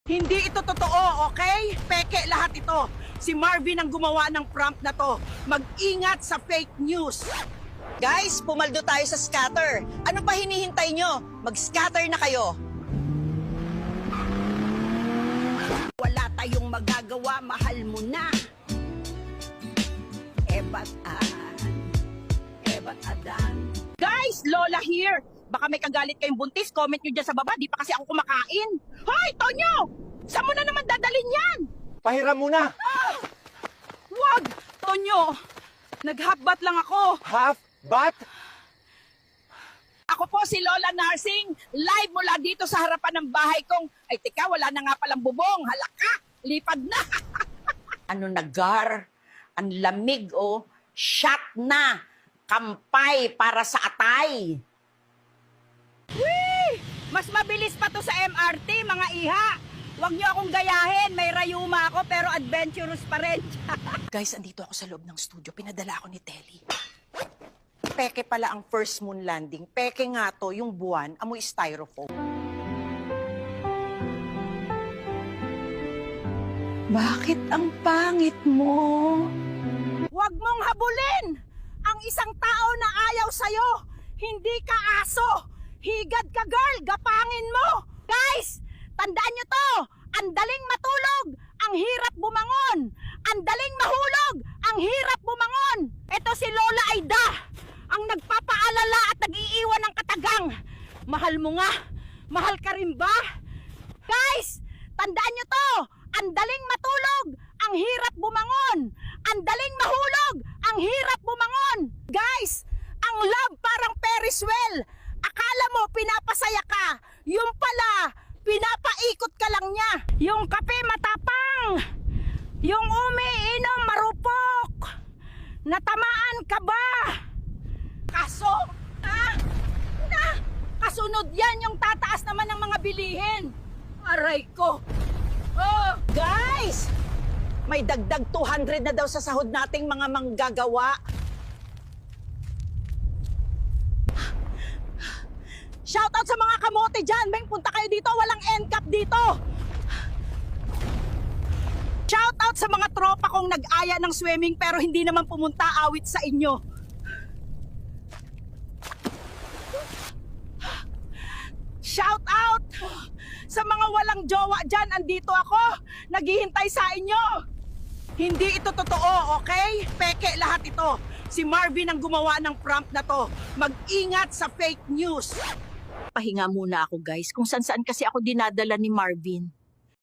Hindi ito totoo, okay? Peke lahat ito. Si Marvin ang gumawa ng prank na to. Mag-ingat sa fake news. Guys, pumaldo tayo sa scatter. Ano pa hinihintay nyo? Mag-scatter na kayo. Wala tayong magagawa, mahal mo na. Ebat Adan. Guys, Lola here. Baka may kagalit kayong buntis, comment nyo dyan sa baba. Di pa kasi ako kumakain. Hoy, Tonyo! Saan mo na naman dadalhin yan? Pahiram muna! Wag! Tonyo! Nag-half-bat lang ako. Half bat? Ako po si Lola Narsing, live mula dito sa harapan ng bahay kong, ay tika, wala na nga palang bubong, halaka, lipad na. Ano nagar? Ang lamig oh. Shot na. Kampay para sa atay. Whee! Mas mabilis pa to sa MRT, mga iha. Huwag niyo akong gayahin, may rayuma ako pero adventurous pa rin. Guys, andito ako sa loob ng studio. Pinadala ako ni Telly. Peke pala ang first moon landing. Peke nga to, yung buwan, amoy styrofoam. Bakit ang pangit mo? Huwag mong habulin! Ang isang tao na ayaw sa'yo! Hindi ka aso! Higad ka, girl! Gapangin mo! Guys! Tandaan nyo to! Ang daling matulog! Ang hirap bumangon! Ang daling mahulog! Ang hirap bumangon! Ito si Lola Aida! Ang nagpapaalala at nag-iiwan ng katagang! Mahal mo nga! Mahal ka rin ba? Guys! Tandaan nyo to! Ang daling matulog! Ang hirap bumangon! Ang daling mahulog! Ang hirap bumangon! Guys! Ang love parang Ferris wheel! Akala mo pinapasaya ka! Yung pala, pinapaikot ka lang niya! Yung kape matapang! Yung umiinom marupok! Natamaan ka ba? Kaso, kasunod yan yung tataas naman ng mga bilihin! Aray ko! Oh, Guys! May dagdag 200 na daw sa sahod nating mga manggagawa. shoutout sa mga kamote dyan! Beng, punta kayo dito! Walang end cap dito! Shoutout sa mga tropa kong nag-aya ng swimming pero hindi naman pumunta awit sa inyo. Shoutout sa mga walang jowa dyan! Andito ako! Naghihintay sa inyo! Hindi ito totoo, okay? Peke lahat ito. Si Marvin ang gumawa ng prank na to. Mag-ingat sa fake news. Pahinga muna ako guys, kung saan-saan kasi ako dinadala ni Marvin.